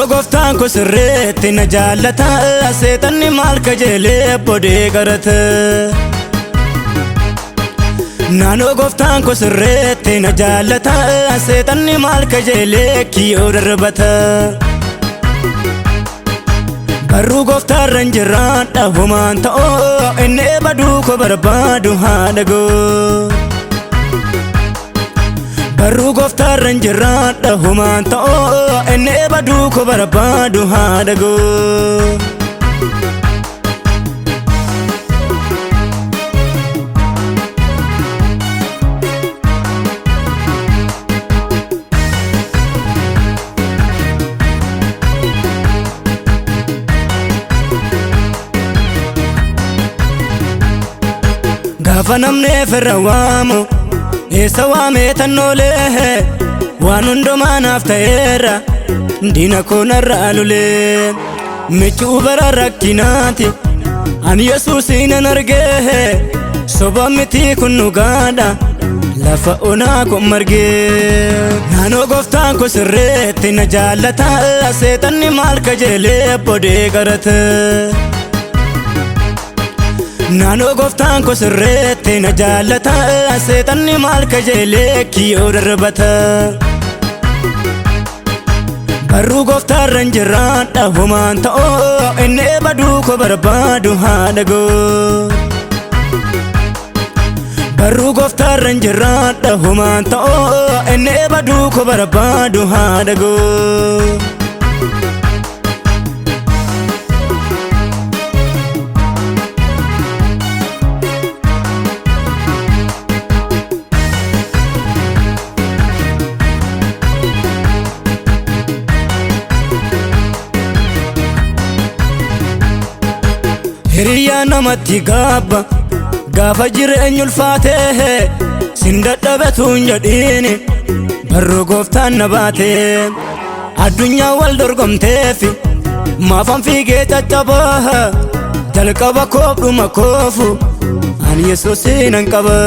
Naannoo gooftaan koo sirreetti na jaallata, seexanni maal kajeelee bodee garata. Naannoo gooftaan koo sirreetti na jaallata, seexanni maal kajeelee kiyyoo darbata. Barruu gooftaarran jiraadha homaan ta'oo, inni baduu koo barbaadu haadha goo. Barruu gooftaarran jiraadha homaan ta'oo, inni baduu koo barbaadu haadha goo. Gaafa namni firra waamu eessa waamee tannoolee, waan hundumaa naaf ta'eera diina koo narraa lolee. Michuu bara rakkinaati ani Yesuusiin argee, soba miti kun dhugaadha lafa onaa kun margee. Naannoo gooftaan koo sirreetti na jaallata, seexanni maal kajeelee bodee garata. Naannoo gooftaan koo sirreetti na jaallata, seexanni maal kajeelee kiyyoo darbata. Barruu gooftaarran jiraadha homaan ta'oo, inni baduu koo barbaadu haadha goo. Barruu gooftaarran jiraadha homaan ta'oo, inni baduu koo barbaadu haadha goo. Hiriyaa namatti gaabba gaafa jireenya ulfaatee, sin dadhabetuun jedhiini barruu gooftaan na baatee. Addunyaa wal dorgomteefi maafan fiigee caccabaa, jalqaba koobdhuma koofu ani Yesuusiin qaba.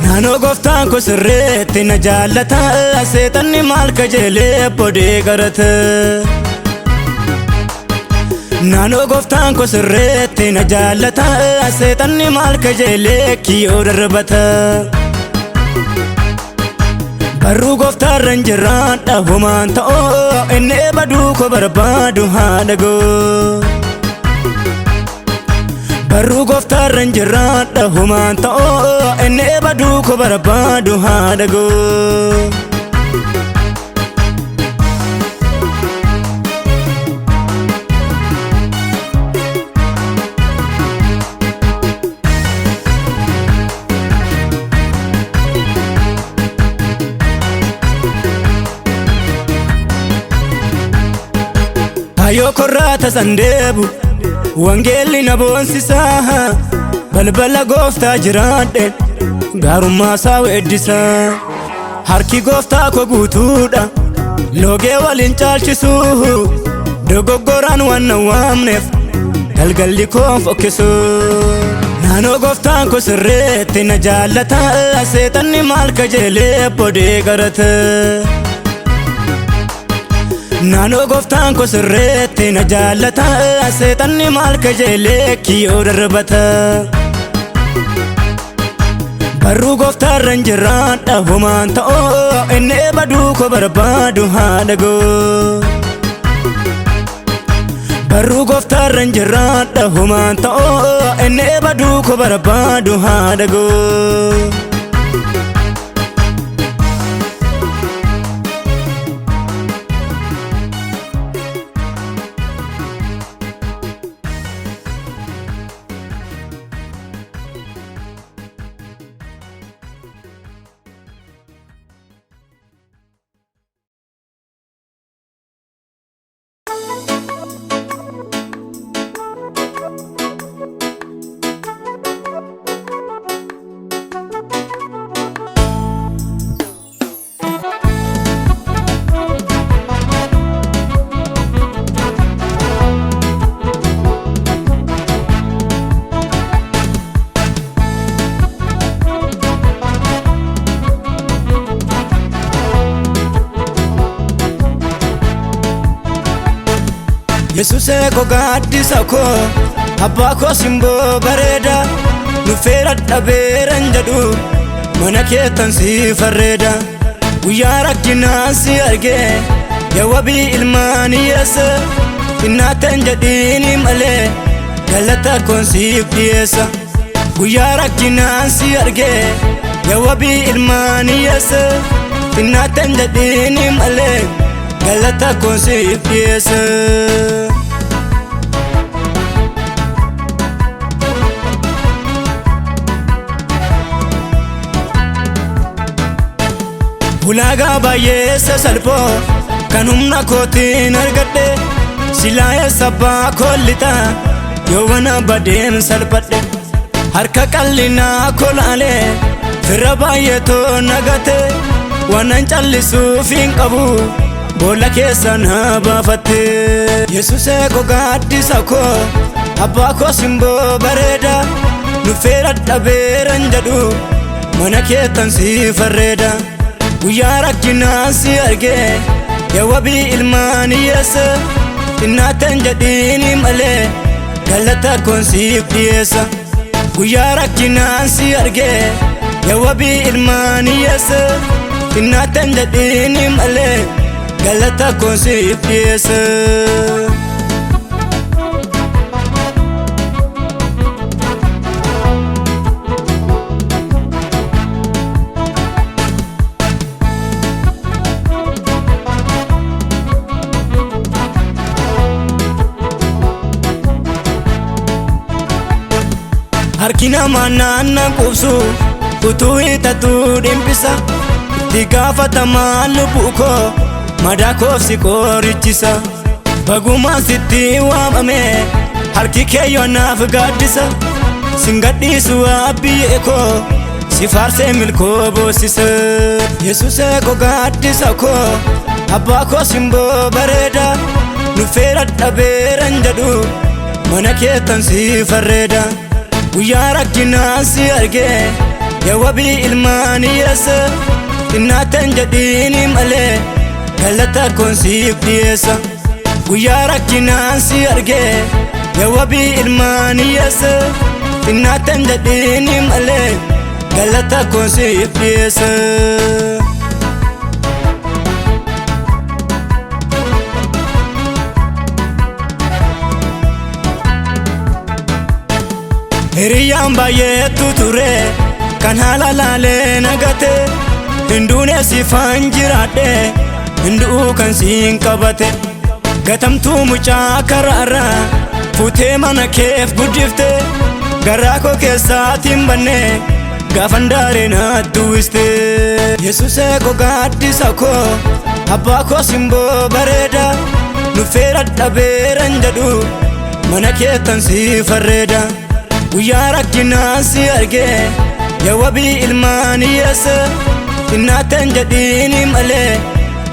Naannoo gooftaan koo sirreetti na jaallata, seexanni maal kajeelee bodee garata. Naannoo gooftaan koo sirreetti na jaallata, seexanni maal kajeelee kiyyoo darbata. Barruu gooftaarran jiraadha homaan ta'oo, inni baduu koo barbaadu haadha goo. Barruu gooftaarran jiraadha homaan ta'oo, inni baduu koo barbaadu haadha goo. Ayoo korraa tasan deebu wangeelli na boonsisaa, balbala gooftaa jiraadhe gaarummaa isaa weeddisa. Harki gooftaa koo guutuudha loogee waliin caalchisu, dogoggoraan waan na waamneef galgalli koo fokkisu. Naannoo gooftaan koo sirreetti na jaallata, seexanni maal kajeelee bodee garata. Naannoo gooftaan koo sirreetti na jaallata, seexanni maal kajeelee kiyyoo darbata. Barruu gooftaarran jiraadha homaan ta'oo, inni baduu koo barbaadu haadha goo. Barruu gooftaarran jiraadha homaan ta'oo, inni baduu koo barbaadu haadha goo. YESUUSEE KOO GAADDISA KOO Abbaa koo simboo bareeda Nufeera dhabeeran jedhu mana keetan si farreeda Guyyaa rakkinaa si argee yaa wabii ilmaan hiyyeessa Innaateen jedhiini malee galata koon siif dhiyeessa Guyyaa rakkinaa si argee yaa wabii ilmaan hiyyeessa Innaateen jedhiini malee galata koon siif dhiyeessa Ulaagaa baay'ee salphoo kan humna kootiin argadhe Silaa sabbaa koollixa yoo wana badeen salphadhe Harka qallinaa kolaalee firra baay'ee too nagate Waanan callisuuf hin qabu boolla keessa na baafatte YESUUSEE KOO GAADDISA KOO Abbaa koo simboo bareeda Nufeera dhabeeran jedhu mana keetan si farreeda Guyyaa rakkinaa si argee yaa wabii ilmaan hiyyeessa Innaateen jedhiini malee galata koon siif dhiyeessa Guyyaa rakkinaa si argee yaa wabii ilmaan hiyyeessa Innaateen jedhiini malee galata koon siif dhiyeessa Harkina manana kubsu utuu itatu dhimpisa Itti gaafatamaa lubbuu koo madaa koo si qorichisa Bagumaan sitti waamame harki kee yoo naaf gaaddisa Sin gadhiisu abbiyyee koo si faarsee milkoo boossisa YESUUSEE KOO GAADDISA KOO Abbaa koo simboo bareeda Nufeera dhabeeran jedhu mana keetan si farreeda Guyyaa rakkinaa si argee yaa wabii ilmaan hiyyeessa Innaateen jedhiini malee galata koon siif dhiyeessa Guyyaa rakkinaa si argee yaa wabii ilmaan hiyyeessa Innaateen jedhiini malee galata koon siif dhiyeessa Hiriyaan baay'eetu ture kan haala laalee nagate Hinduunee siifaan jiraadhe hinduu kan siin qabate Gatamtuu mucaa karaarra fuutee mana keef guddifte Garaa koo keessaatiin banne gaafan daaree naatti uwwiste YESUUSEE KOO GAADDISA KOO Abbaa koo simboo bareeda Nufeera dhabeeran jedhu mana keetan si farreeda Guyyaa rakkinaa si argee yaa wabii ilmaan hiyyeessa Innaateen jedhiini malee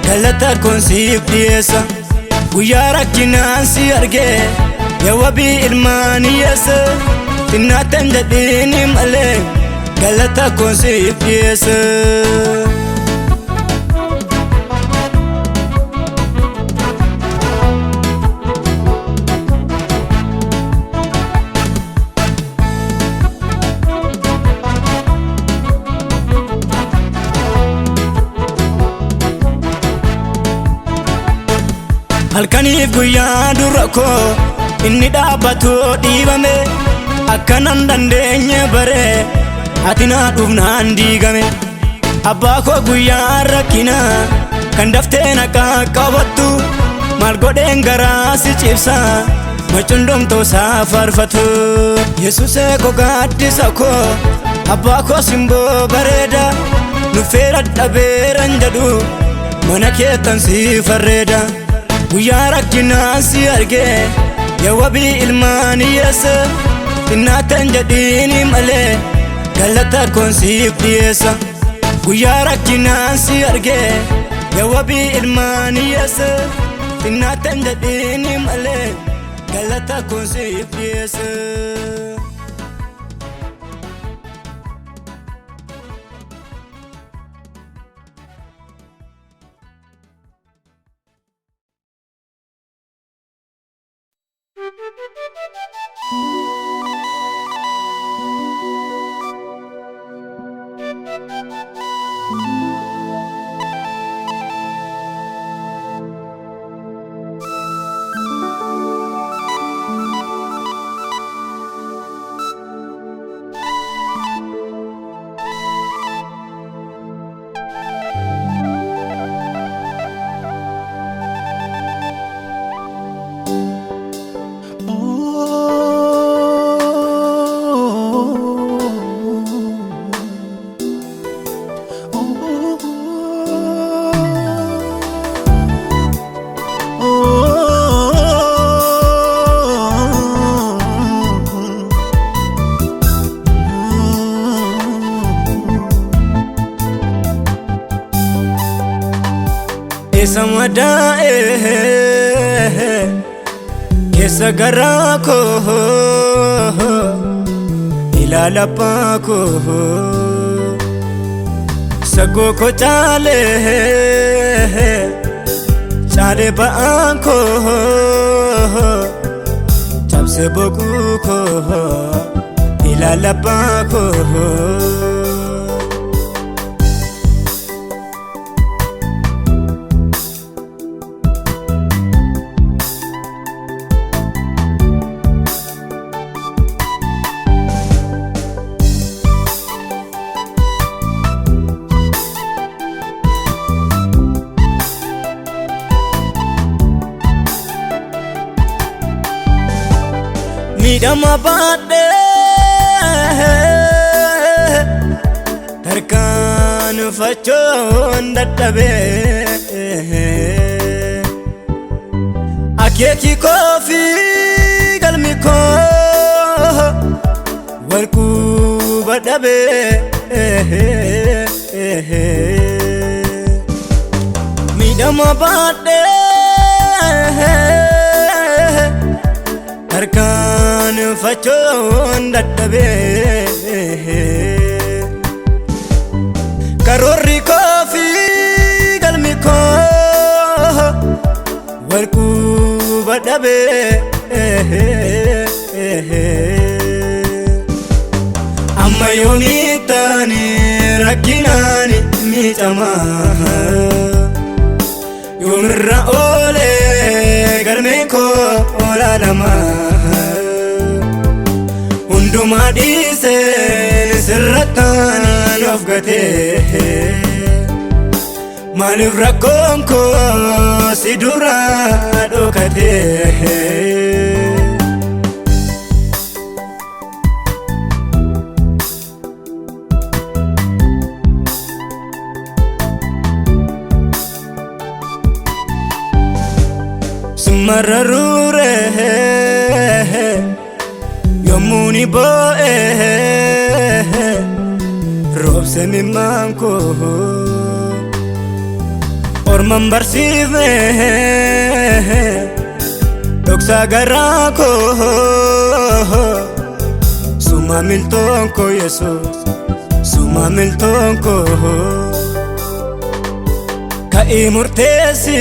galata koon siif dhiyeessa Guyyaa rakkinaa si argee yaa wabii ilmaan hiyyeessa Innaateen jedhiini malee galata koon siif dhiyeessa Halkaniif guyyaa dura koo inni dhaabbatu dhiibame Akkanan dandeenye bare ati naa dhufnaan diigame Abbaa koo guyyaa rakkinaa kan daftee na qaqqabattu Maal godheen garaa si cibsa macundomtoo isaa faarfatu YESUUSEE KOO GAADDISA KOO Abbaa koo simboo bareeda Nufeera dhabeeran jedhu mana keetan si farreeda Guyyaa rakkinaa si argee yaa wabii ilmaan hiyyeessa Innaateen jedhiini malee galata koon siif dhiyeessa Guyyaa rakkinaa si argee yaa wabii ilmaan hiyyeessa Innaateen jedhiini malee galata koon siif dhiyeessa Samadae kesa garako ilala pako sago ko chale baanko chabse boku ko ilala pako Midama bade tarkan fachon dadhabe akeki kofi galmi ko warku badabe midama bade tarkan fachon dadhabe karori kofi galmi ko warku badabe amma yomitani rakinani mitama yomra ole galmi ko olalama hunduma disen sirratani ofgate malif rakonko sidura dokate sumararure yomuni boe robse mi manko orman barsifne doksa garako suma miltonko yesus suma miltonko ka imurtesi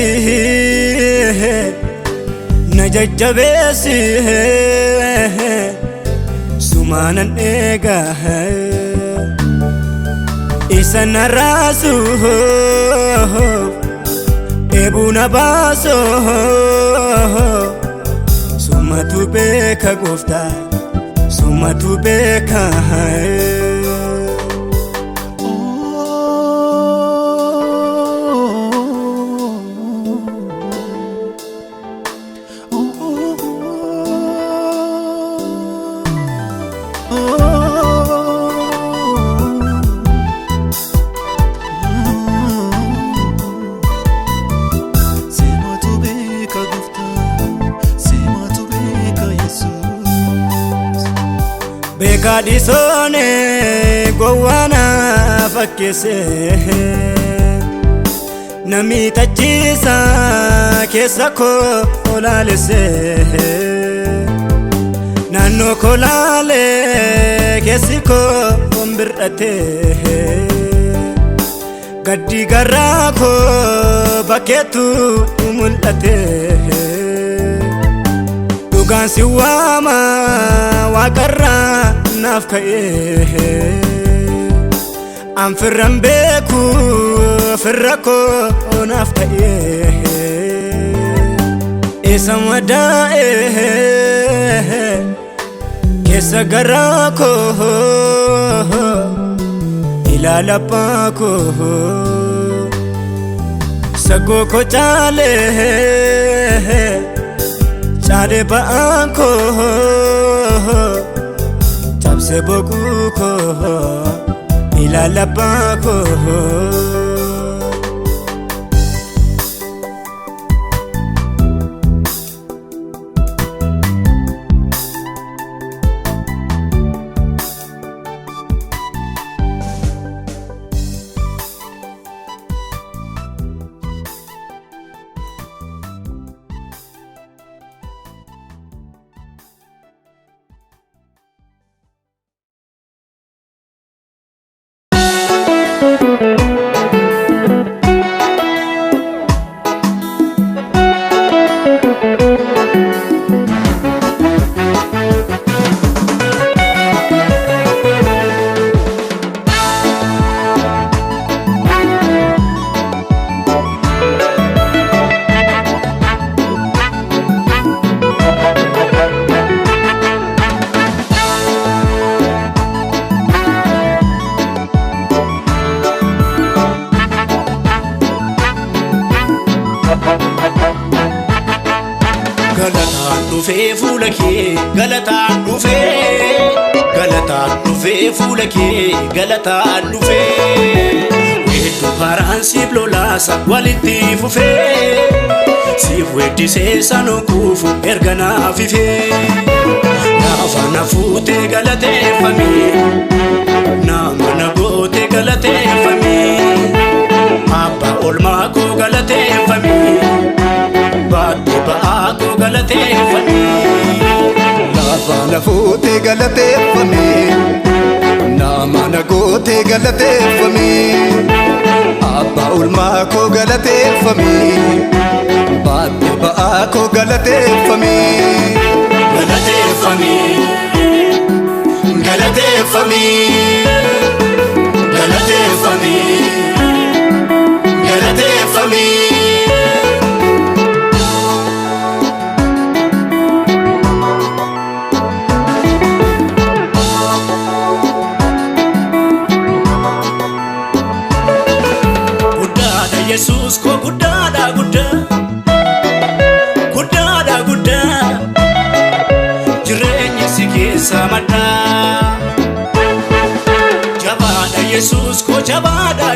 najajabesi sumanan ega isana rasu ebuna baso sumatu beka gofta sumatu beka Gadisone gowana fakkese namita jisa kesako olalese nano kolale kesiko ombirate gaddi garako baketu mulate dugan siwama waaqarra naaf ka'ee an firran beeku firra koo naaf ta'ee isa madaa'ee keessa garaa koo ilaala abbaa koo sagoo koo Chale ba'aan koo cabse boquu koo ilaala abbaa koo Galataan dhufee fuula kee galataan dhufee weedduu haaraan siif lolaasa walitti fufee siif weeddisee sanoo kuufu erga naaf ifee naafa na fuutee galateeffamee nama na gootee galateeffamee abbaa olmaa koo galateeffamee baatee ba'aa koo galateeffamee Afaan fuutee galateeffamee nama na gootee galateeffamee abbaa olmaa koo galateeffamee baatee ba'aa koo galateeffamee galateeffamee galateeffamee galateeffamee galateeffamee Yesuus koo guddaadha guddaa jireenyi si keessa maddaa jabaadha Yesuus koo jabaadha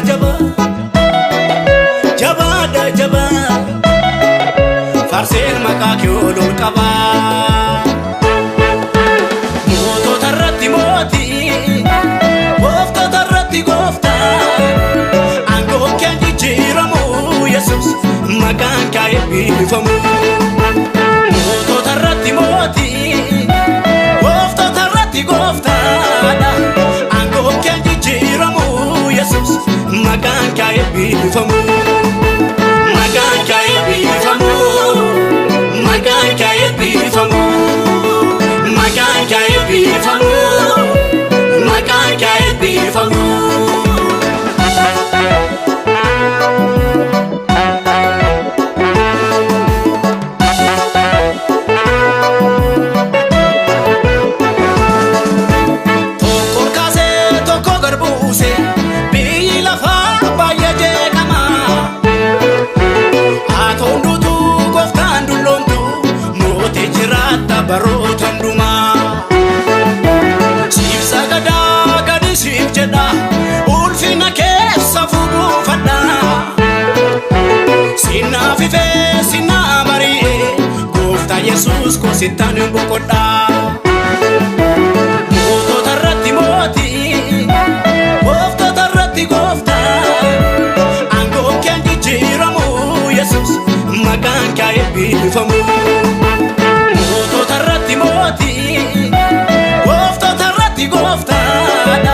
faarseen maqaa kee ol qabaa mootota irratti mootii gooftota irratti gooftaa aangoo kee Yesuus maqaan kee eebbifamu mootota irratti mootii gooftota irratti gooftaadha aangoo kee jijjiiramu Yesuus maqaan kee eebbifamu maqaan kee eebbifamu maqaan kee eebbifamu maqaan kee eebbifamu maqaan kee eebbifamu Baroota hundumaa siif sagadaa gadi siif jedha ulfina keessa fuudhufadha sinnaaf ifee sinnaa bari'ee gooftaa Yesuus koo sittaan boqodha mootota irratti mootii gooftota irratti gooftaa aangoo kee jijjiiramu Yesuus maqaan kee eebbifamu gooftota irratti gooftaadha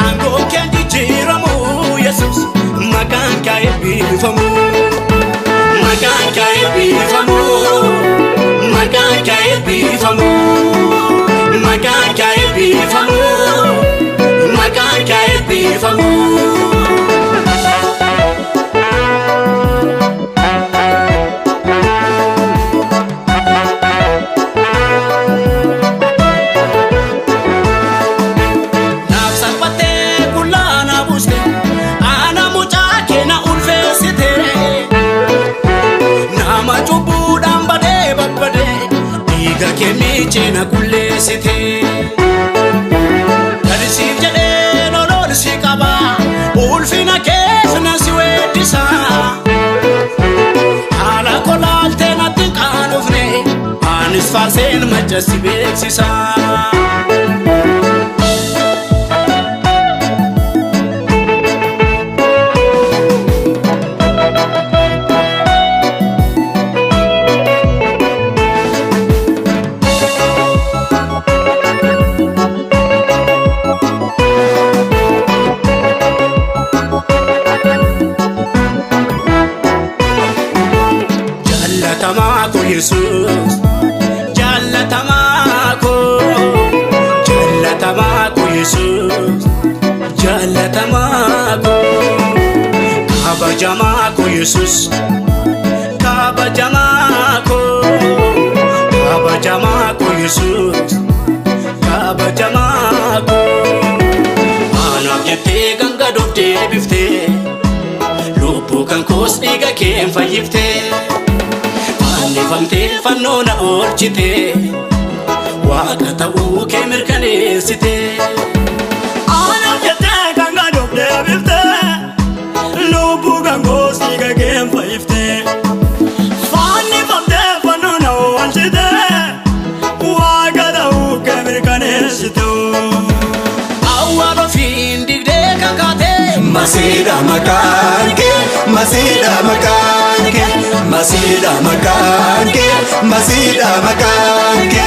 aangoo kee jijjiiramu Yesuus maqaan kee eebbifamu maqaan kee eebbifamu maqaan kee eebbifamu maqaan faarsen majasi beeksisa. Jesus, Jallatama ko Jesus, Jallatama ko Kabajama ko Jesus, Kabajama ko Jesus, Kabajama ko Anak jette ganga dofte bifte Lubbu kan kos dhiiga kee fayyifte Nifamte fannona olchite Waaqa ta'uu kee mirkaneessite Aanam jette ganga dofte bifte Lubbu kan kos dhiiga kee fayyifte Nifamte fannona olchite Waaqa ta'uu kee mirkaneessite Awwaaba fiin digdee kan kaate Masida makanke, masida makanke, masida makanke, masida makanke.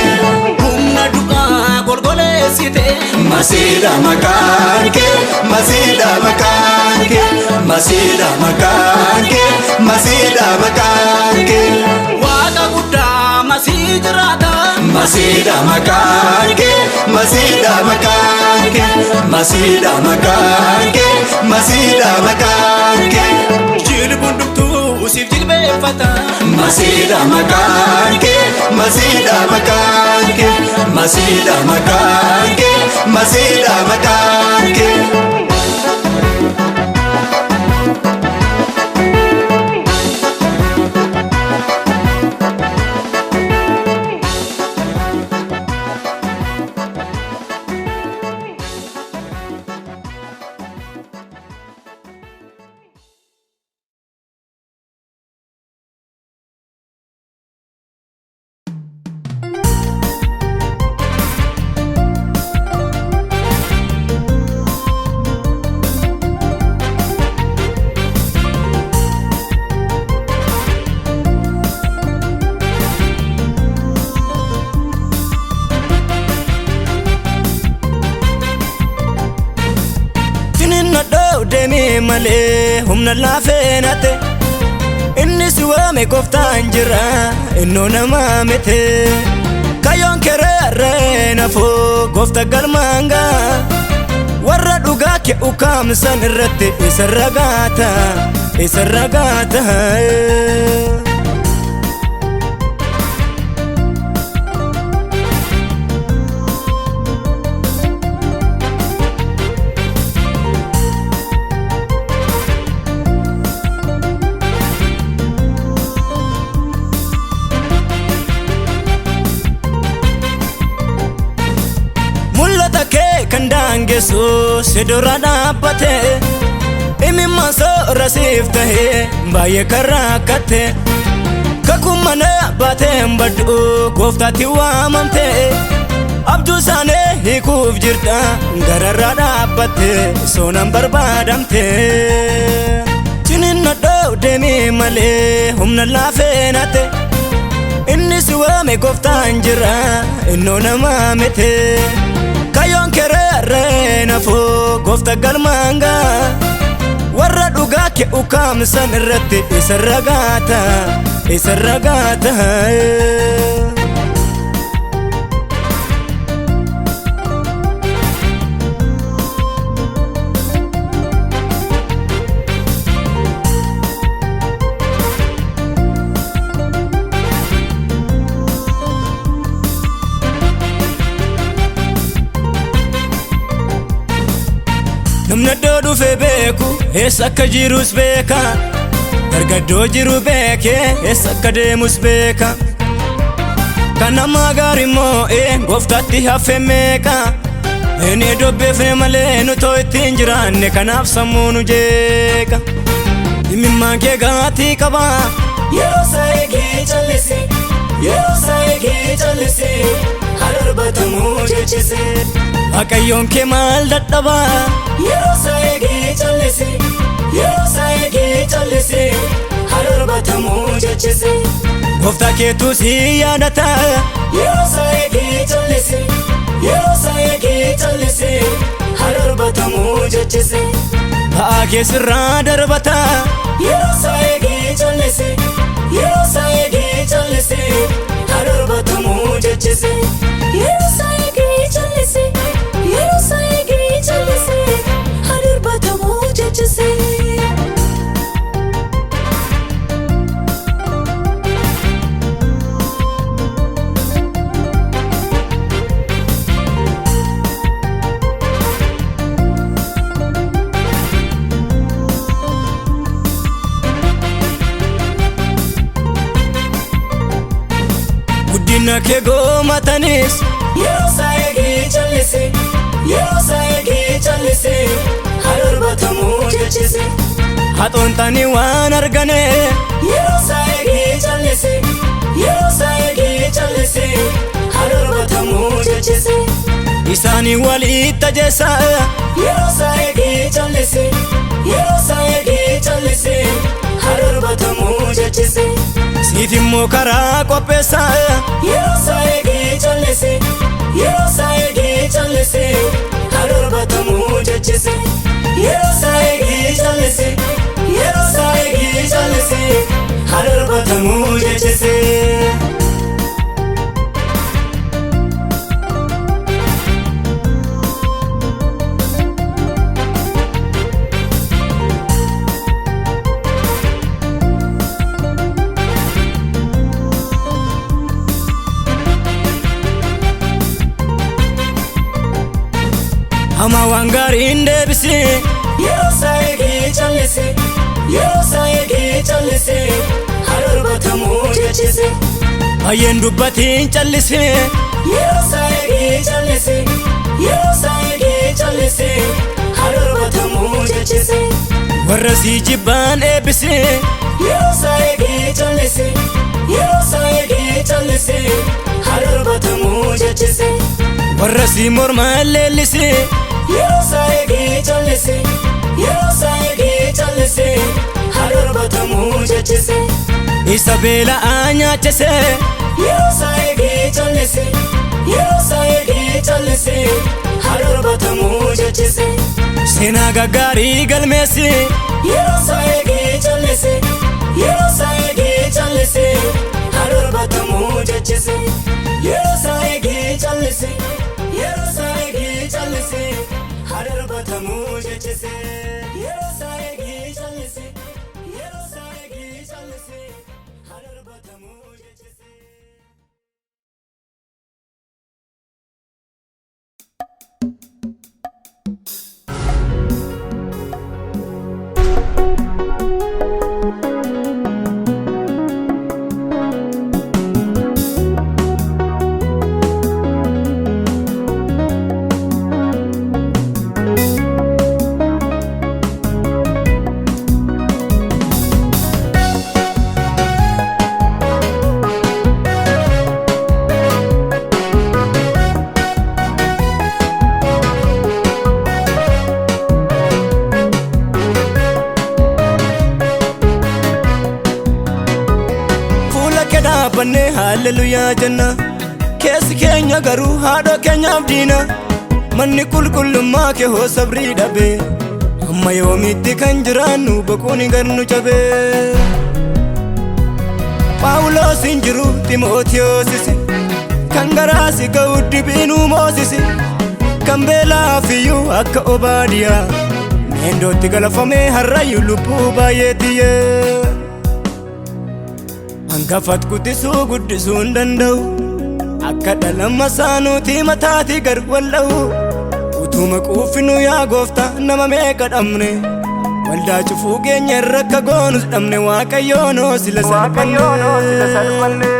Humna du'a golgolesite. Masida makanke, masida makanke, masida makanke, masida makanke. Waaqa guddaa masijirata. Masida makanke, masida makanke, masida makanke, masida makanke. Jilbunduktu usif jilbeeffata. Masida makanke, masida makanke, masida makanke, masida makanke. Male humna lafenate inni siwame koftan jira inno nama mete kayon kerere nafo kofta galmanga warra dhugaa ke ukamsan irratti isarragata Kandangesu sedora dhaabate imimmaan soora siif tahe baay'ee karrakkate kakummana baateen baddu gooftaatti waamamte abjuu isaanii hiikuuf jirta gararraa dhaabbatte soonaan barbaadamte ciniinnadhoo deemii malee humna laafeenate inni siwame gooftaan jira innoo nama mite kayon kerere nafo goofta galmanga warra dhugaa ke ukamsan irratti isarragata Namna dodu fe beku esa kajirus beka dargadoo jiru beeke esa kademus beka kana magari mo goftatti hafe meka ene dobbeefne malee nu too ittiin jiraanne kanaaf sammuunu jeeka imimmaan kee gaatii qaba yeroo sa'ee kee callise YESUUSEE callise hadarbatamu jechise Waaqayyoon kee maal dadhaba YESUUSEE callise YESUUSEE callise hadarbatamu jechise Gooftaa keetu si yaadata YESUUSEE callise YESUUSEE callise hadarbatamu jechise Ba'aa kee sirraa darbata YESUUSEE callise YESUUSEE callise hadarbatamu jechise YESUUSEE callise YESUUSEE callise hadarbatamu jechise Guddina kee goomatanis YESUUSEE callise YESUUSEE callise hadarbatamu jechise Haxoontanii waan argane YESUUSEE callise YESUUSEE callise hadarbatamu jechise Isaanii walitti ajjeesa YESUUSEE callise YESUUSEE callise hadarbatamu jechise Siif immoo karaa qopheessa YESUUSEE callise YESUUSEE callise hadarbatamu jechise YESUUSEE callise YESUUSEE callise hadarbatamu jechise Ama wangariin deebisi YESUUSEE callise YESUUSEE callise hadarbatamu jechise Baay'een dubbatiin callise YESUUSEE callise YESUUSEE callise hadarbatamu jechise Warra si jibbaan eebbise YESUUSEE callise YESUUSEE callise hadarbatamu jechise Warra si mormaan leellise YESUUSEE callise YESUUSEE callise hadarbatamu jechise Isa beela'aa nyaachise YESUUSEE callise YESUUSEE callise hadarbatamu jechise Seenaa gaggaarii galmeesse YESUUSEE callise YESUUSEE callise hadarbatamu jechise YESUUSEE callise YESUUSEE callise hadarbatamu jechise YESUUSEE callise YESUUSEE callise hadarbatamu jechise Hallelujah jenna keessi keenya garuu haadha keenyaaf diina manni qulqullummaa kee hoo sabrii dhabe amma yoomitti kan jiraannu boquun garnu cabe Phawulos hin jiru Timoothiyoosis kan garaasi ga'u dibiinuu Moosisi kan beelaaf iyyuu akka Obaadiyaa meendootti galafamee harrayyuu lubbuu baay'eetiyyee Angafat guddisuu guddisuu hin danda'u akka dhalama saanuuti mataati gar wal'a'u utuma quufinuu yaa gooftaa nama meeqa dhabne waldaa cufuu keenya irra akka goonus dhabne Waaqayyoonoo sila salphanne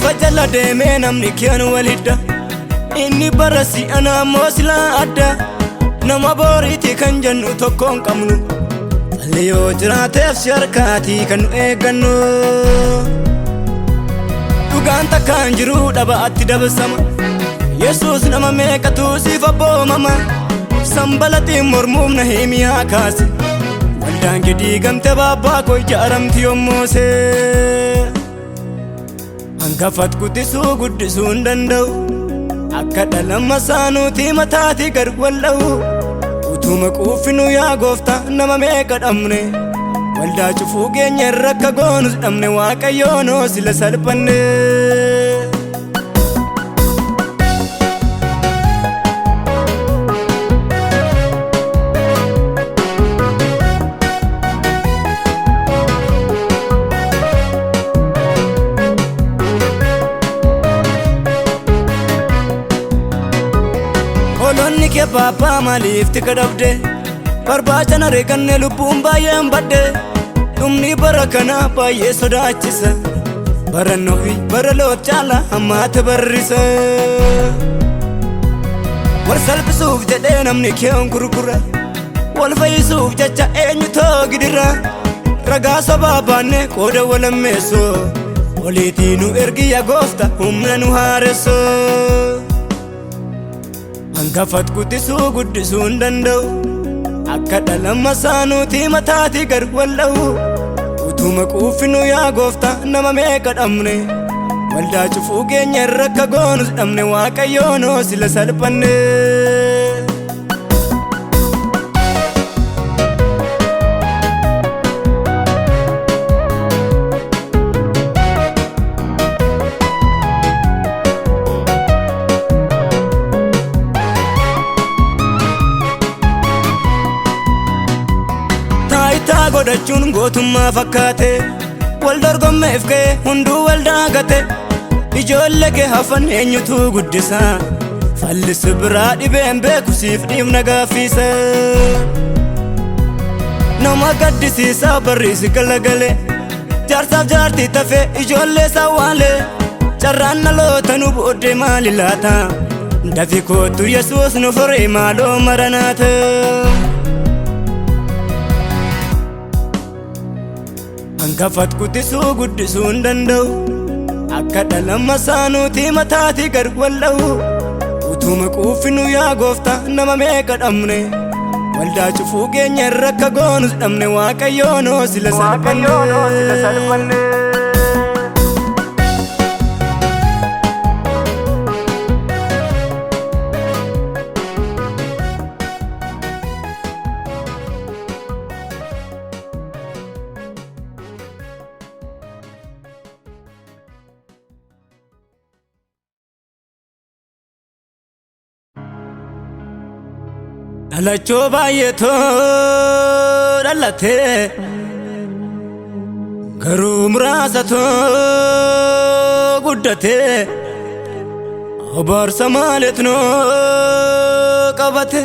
lafa jala deemee namni keen walidda inni barasi ana moosila adda nama booriiti kan jennu tokkoon qabnu Aliyoo jiraateef si harkaatii kan nu eeggannu dhugaan takkaan jiru dhabaatti dabsama Yesuus nama meeqatu siif abboomama Sambalatiin mormuuf na himiyaa kaase waldaan kee diigamte baabbaa koo ijaaramti yommuusee hangafat guddisuu guddisuu hin danda'u akka dhalama saanuutii mataatii gad walda'u utuma quuffinu yaa gooftaa nama meeqa dhabne waldaa cufuu keenya irra akka goonus dhabne waaqayyoonoo sila salphanne Olonni kee baabaa maaliif tika dhabde barbaacha na reeganne lubbuun baay'een badde dhumni bara kana baay'ee sodaachisa barannoo fi bara loot caala hammaate barrisa wal salphisuuf jedhee namni kee'on gurgura wal fayyisuuf jecha eenyutoo gidira ragaa sobaa baanne qooda walammeessoo oliitii nu ergi yaa gooftaa humna nu haaresso hangafat guddisuu guddisuu hin danda'u akka dhalama saanuutii mataatii gad walda'u utuma quuffinu yaa gooftaa nama meeqa dhabne waldaa cufuu keenya irra akka goonus dhabne waaqayyoonoo sila salphanne godhachuun gootummaa fakkaate wal dorgommeef ka'e hunduu wal daagate ijoollee kee hafan eenyutu guddisa fallisu biraa dhibeen beeku siif dhiifna gaaffiisa nama gaddisiisa barriisi galagale jaarsaaf jaartii tafee ijoollee sawwaale carraan dhaloota nu booddee maali laata dafi kootu Yesuus nu furee maaloo maranaata hangafat guddisuu guddisuu hin danda'u akka dhalama saanuutii mataatii gad walda'u utuma quuffinu yaa gooftaa nama meeqa dhabne waldaa cufuu keenya irra akka goonus dhabne waaqayyoonoo sila salphanne Dhalachoo baay'eetoo dhalatee garuu muraasatoo guddatee oboorsa maaleetnoo qabate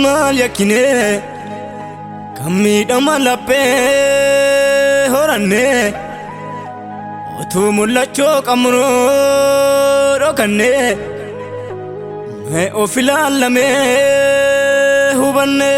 maal yakkinee kan miidhama laphee horannee otuu mul'achoo qabnoo dhokannee of ilaallamee hubanne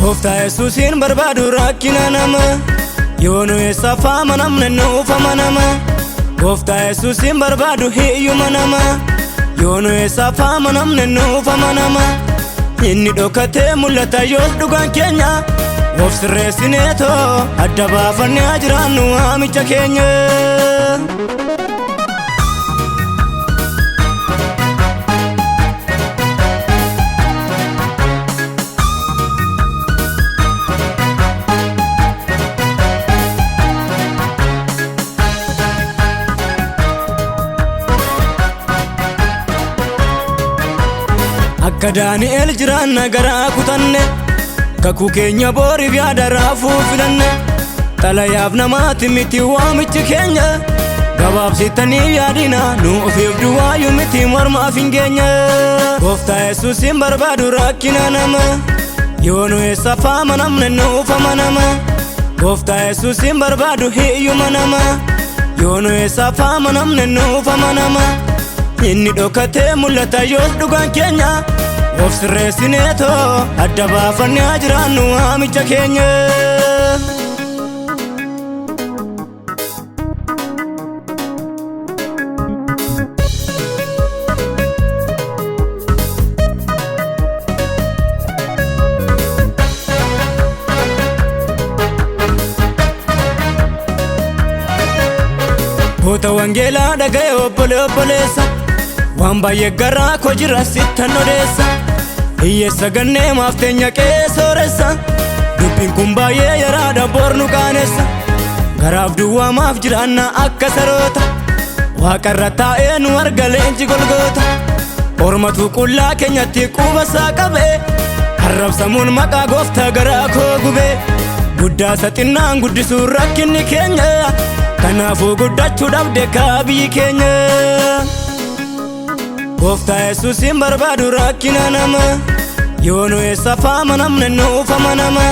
Gooftaa Yesuusiin barbaadu rakkina nama yoonu eessa faama namne nuufama nama Gooftaa Yesuusiin barbaadu hiyyuma nama yoonu eessa faama namne nuufama nama inni dhokatee mul'ata yoos dhugaan keenya of sirreessineetoo adda baafannee jiraannu waamicha keenya akka Daani'el jiraanna garaa kutanne kakuu keenya booriif yaada raafuu filanne xalayaaf namaati miti waamichi keenya gabaabsitanii yaadina nu ofiif duwwaayu miti mormaaf hin geenye Gooftaa Yesuusin barbaadu rakkina nama yoo nu eessa faama namne nuuf amanama Gooftaa Yesuusin barbaadu hiyyuma nama yoo nu eessa faama namne nuuf amanama inni dhokatee mul'ata yoos dhugaan keenya of sirreessineetoo adda baafannee jiraannu waamicha keenya Hoota wangeelaa dhaga'e obboleessa waan baay'ee garaa koo jira sittan odeessa hiyyeessa gannee maafteenya qeessooressa dubbiin kun baay'ee yaraadha bornu qaanessa garaaf duwwaa maaf jiraanna akka saroota waaqarra taa'ee nu arga leenci golgoota ormatu qullaa keenyatti qubasaa qabee arrabsamuun maqaa gooftaa garaa koo gubee guddaa saxinnaan guddisuun rakkinni keenya kanaafuu guddachuu dhabde kaabii keenya Gooftaa Yesuusin barbaadu rakkina nama yoo nu eessa faama namne nuuf amanama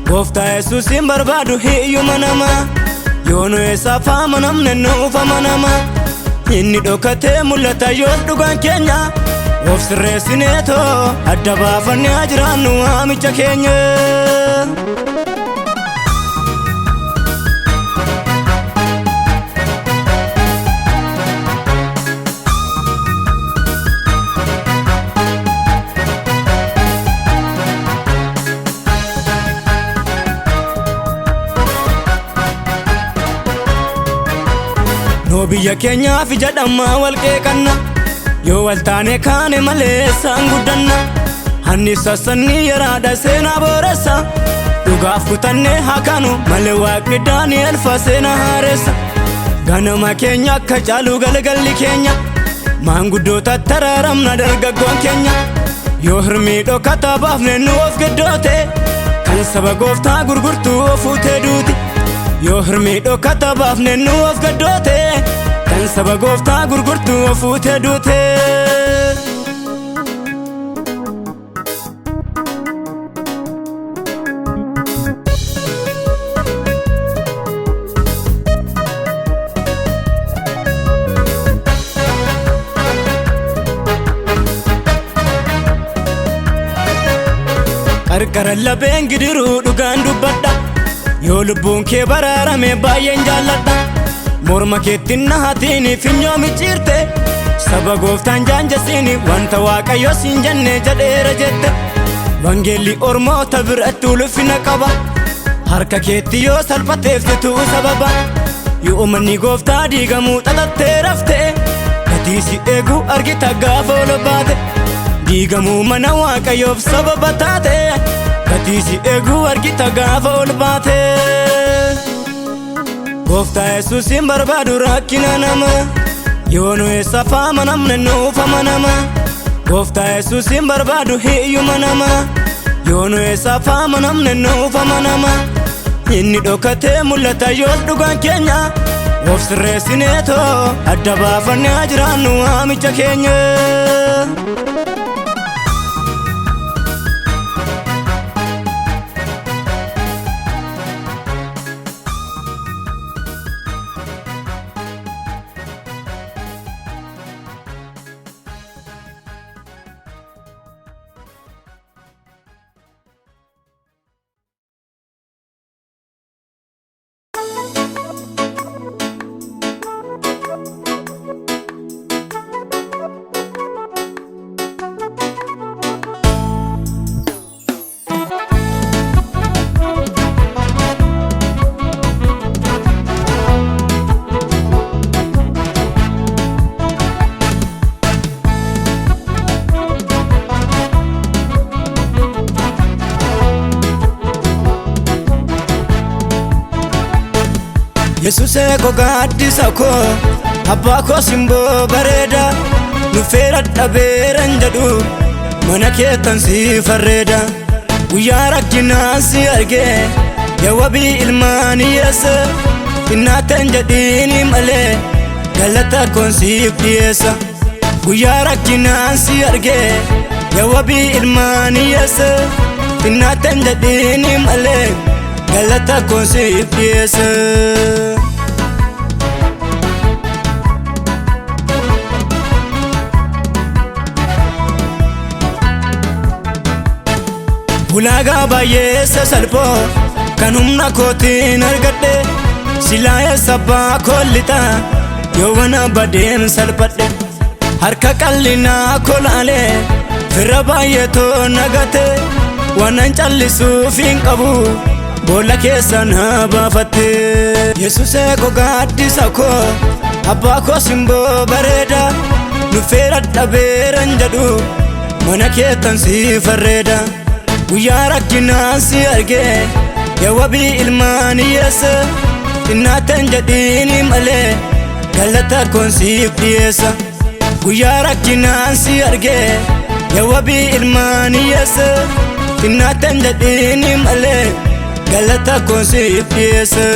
Gooftaa Yesuusin barbaadu hiyyuma nama yoo nu eessa faama namne nuuf amanama inni dhokatee mul'ata yoos dhugaan keenya of sirreessineetoo adda baafannee jiraannu waamicha keenya No biyya keenyaaf jedhammaa walqeeqanna yoo waltaane kaane malee isaan guddanna hanniif sassannii yaraadha seenaa booressa dhugaaf kutannee hakaanu malee waaqni Daani'el fa seenaa haareessa ganama keenya akka caaluu galgalli keenya maanguddoota taraaramna dargaggoon keenya yoo hirmii dhokkataa baafne nu of gaddoote kan saba gooftaa gurgurtuu ofuutee duuti yoo hirmii dhokkataa baafne nu of gaddoote kan saba gooftaa gurgurtuu ofuutee duute qarqara labeen gidiruu dhugaan dubbadha yoo lubbuun kee baraarame baay'een jaalladha morma keettiin nahaatiini finyoo micciirte saba gooftaan jaanjasiini wanta waaqayyo siin jenne jedheera jette wangeelli ormoota biratti ulfina qaba harka keetti yoo salphateefsituu sababa yoo manni gooftaa diigamuu xaxattee rafte gatii si eegu argita gaafa ol baate diigamuu mana waaqayyoof sababa taate gatii si eegu argita gaafa ol baate Gooftaa Yesuusin barbaadu rakkina nama yoo nu eessa faama namne nuuf amanama Gooftaa Yesuusin barbaadu hiyyuma nama yoo nu eessa faama namne nuuf amanama inni dhokatee mul'ata yoos dhugaan keenya of sirreessineetoo adda baafannee jiraannu waamicha keenya YESUUSEE KOO GAADDISA KOO abbaa koo simboo bareeda nu feera dhabeeran jedhu mana keetan si farreeda guyyaa rakkinaan si argee yaa wabii ilmaan hiyyeessa innaateen jedhiini malee galata koon siif dhiyeessa guyyaa rakkinaan si argee yaa wabii ilmaan hiyyeessa innaateen jedhiini malee galata koon siif dhiyeessa. Ulaagaa baay'ee salphoo kan humna kootiin argadhe silaa eessa abbaa koollixa yoo wana badeen salphadhe harka qal'inaa kolaalee firra baay'ee too nagate waanan callisuuf hin qabu boolla keessa na baafatte YESUUSEE KOO GAADDISA KOO abbaa koo simboo bareeda nufeera dhabeeran jedhu mana keetan si farreeda guyyaa rakkinaan si argee yaa wabii ilmaan hiyyeessa innaateen jedhiini malee galata koon siif dhiyeessa guyyaa rakkinaan si argee yaa wabii ilmaan hiyyeessa innaateen jedhiini malee galata koon siif dhiyeessa.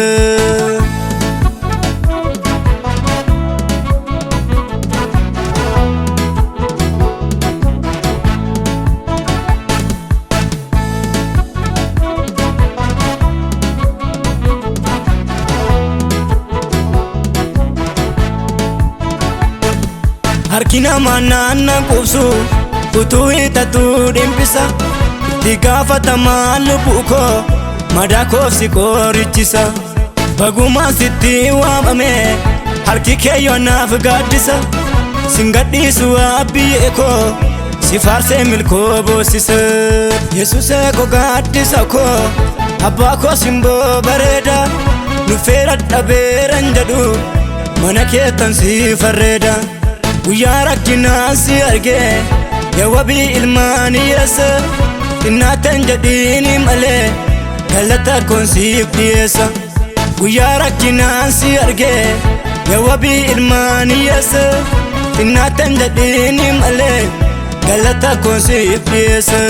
Harkina manana kubsu utuu hidhatuu dhimpisa itti gaafatamaa lubbuu koo madaa koofsi qorichisa bagumaa sitti waamame harki keeyyoo naaf gaaddisa singadhiisu abbiyyee koo si faarsee milkoo boossisa YESUUSEE KOO GAADDISA KOO abbaa koo simboo bareeda nufeera dhabeeran jedhu mana keetan si farreeda guyyaa rakkinaan si argee yaa wabii ilmaan hiyyeessa innaateen jedhiini malee galata koon siif dhiyeessa guyyaa rakkinaan si argee yaa wabii ilmaan hiyyeessa innaateen jedhiini malee galata koon siif dhiyeessa.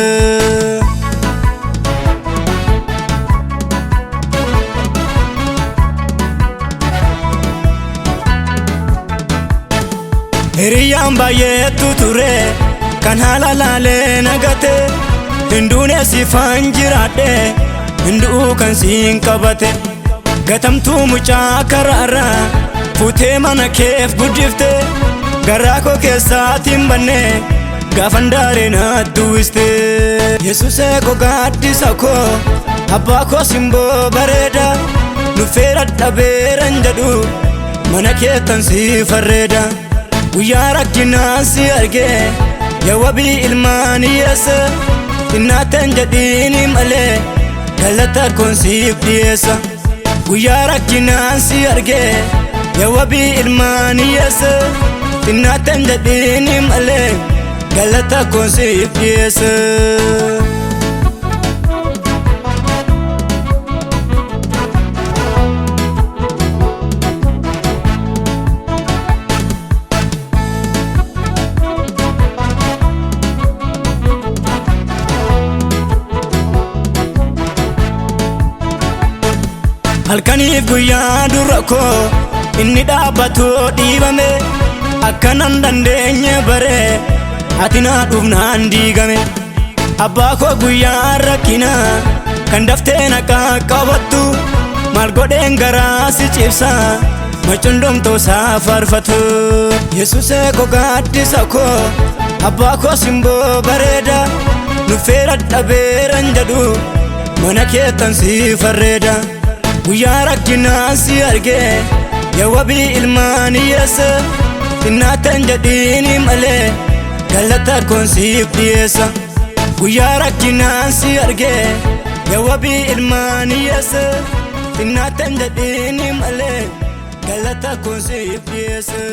Hiriyaan baay'eetu ture kan haala laalee nagate hinduune sifaan jiraadhe hinduu kan siin qabate gatamtuu mucaa karaarraa fuutee mana keef guddifte garaa koo keessaatiin banne gaafan daaree naatti uwwiste YESUUSEE KOO GAADDISA KOO abbaa koo simboo bareeda nufeera dhabeeran jedhu mana keetan si farreeda guyyaa rakkinaan si argee yaa wabii ilmaan hiyyeessa innaateen jedhiini malee galata koon siif dhiyeessa guyyaa rakkinaan si argee yaa wabii ilmaan hiyyeessa innaateen jedhiini malee galata koon siif dhiyeessa. Halkaniif guyyaa dura koo inni dhaabbatu dhiibame akkanan dandeenye bare ati naa dhufnaan diigame abbaa koo guyyaa rakkinaa kan daftee na qaqqabattu maal godheen garaa si cibsa macundomtoo isaa faarfatu YESUUSEE KOO GAADDISA KOO abbaa koo simboo bareeda nufeera dhabeeran jedhu mana keetan si farreeda guyyaa rakkinaan si argee yaa wabii ilmaan hiyyeessa innaateen jedhiini malee galata koon siif dhiyeessa guyyaa rakkinaan si argee yaa wabii ilmaan hiyyeessa innaateen jedhiini malee galata koon siif dhiyeessa.